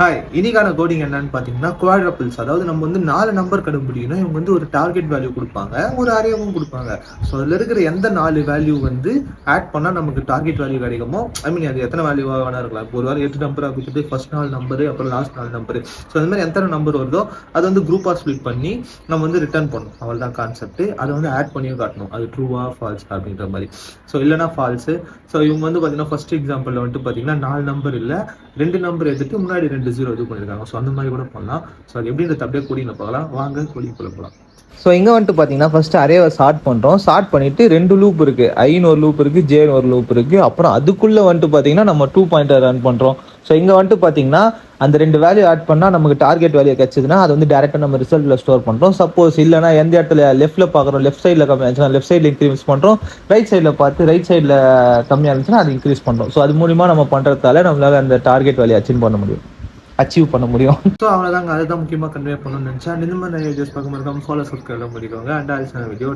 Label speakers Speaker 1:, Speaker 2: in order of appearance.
Speaker 1: Hi, இன்னைக்கான coding என்னன்னு பார்த்தீங்கன்னா குவாட்ரபிள்ஸ். அதாவது நம்ம வந்து 4 நம்பர் கண்டுபிடிக்கணும். இவங்க வந்து ஒரு டார்கெட் வேல்யூ குடுப்பாங்க. ஒரு அரேவும் குடுப்பாங்க. ஸோ அதில இருக்கிற எந்த 4 வேல்யூ வந்து ஆட் பண்ணா நமக்கு டார்கெட் வேல்யூ கிடைக்குமோ, ஐ மீன் அது எத்தனை வேல்யூவா வேணா இருக்கலாம். இப்போ ஒரு வேளை 8 நம்பரா குடுத்துட்டு ஃபர்ஸ்ட் 4 நம்பரு, அப்புறம் லாஸ்ட் 4 நம்பரு. ஸோ அந்த மாதிரி எத்தனை நம்பர் வருதோ அதை வந்து குரூப்பா ஸ்ப்ளிட் பண்ணி நம்ம வந்து ரிட்டர்ன் பண்ணணும். அவ்வளோதான் கான்செப்ட். அதை வந்து ஆட் பண்ணியும் காட்டணும். அது ட்ரூவா ஃபால்ஸ் அப்படின்ற மாதிரி. ஸோ இல்லைனா ஃபால்ஸு. ஸோ இவங்க வந்து பார்த்தீங்கன்னா ஃபர்ஸ்ட் எக்ஸாம்பிளில் வந்துட்டு பார்த்தீங்கன்னா 4 நம்பர் இல்லை, 2 நம்பர் எடுத்துட்டு முன்னாடி 2 0 இது பண்ணியிருக்காங்க. ஸோ அந்த மாதிரி கூட பண்ணலாம். ஸோ அது எப்படின்றத அப்படியே கோடிங்கில் பார்க்கலாம். வாங்க கோடிங்குள்ள போகலாம்.
Speaker 2: ஸோ இங்கே வந்துட்டு பார்த்தீங்கன்னா ஃபர்ஸ்ட் அரேவை ஸ்டார்ட் பண்ணுறோம். ஸ்டார்ட் பண்ணிட்டு 2 லூப் இருக்குது. ஐன்னு ஒரு லூப் இருக்குது, ஜேன்னு ஒரு லூப் இருக்குது. அப்புறம் அதுக்குள்ளே வந்துட்டு பார்த்தீங்கன்னா நம்ம 2 பாயிண்டர் ரன் பண்ணுறோம். ஸோ இங்கே வந்துட்டு பார்த்தீங்கன்னா அந்த 2 வேல்யூ ஆட் பண்ணால் நமக்கு டார்கெட் வேல்யூ கிடச்சிதுன்னா அது வந்து டேரெக்டாக நம்ம ரிசல்ட்டில் ஸ்டோர் பண்ணுறோம். சப்போஸ் இல்லைனா எந்த இடத்துல லெஃப்ட்டில் பார்க்குறோம், லெஃப்ட் சைடில் கம்மியாக இருந்துச்சுன்னா லெஃப்ட் சைடில் இன்க்ரீஸ் பண்ணுறோம். ரைட் சைடில் பார்த்து ரைட் சைடில் கம்மியாக இருந்துச்சுன்னா அது இன்க்ரீஸ் பண்ணுறோம். ஸோ அது மூலிமா நம்ம பண்ணுறதால நம்மளால் அந்த டார்கெட் வேல்யூ அச்சீவ் பண்ண முடியும்.
Speaker 1: ஸோ அவ்வளோதாங்க. அதுதான் முக்கியமாக கன்வே பண்ணணும்னு நினச்சேன். இந்த மாதிரி நிறைய வீடியோஸ் பார்க்க மறக்காம ஃபாலோ சப்ஸ்கிரைப் பண்ணிக்கோங்க. And also video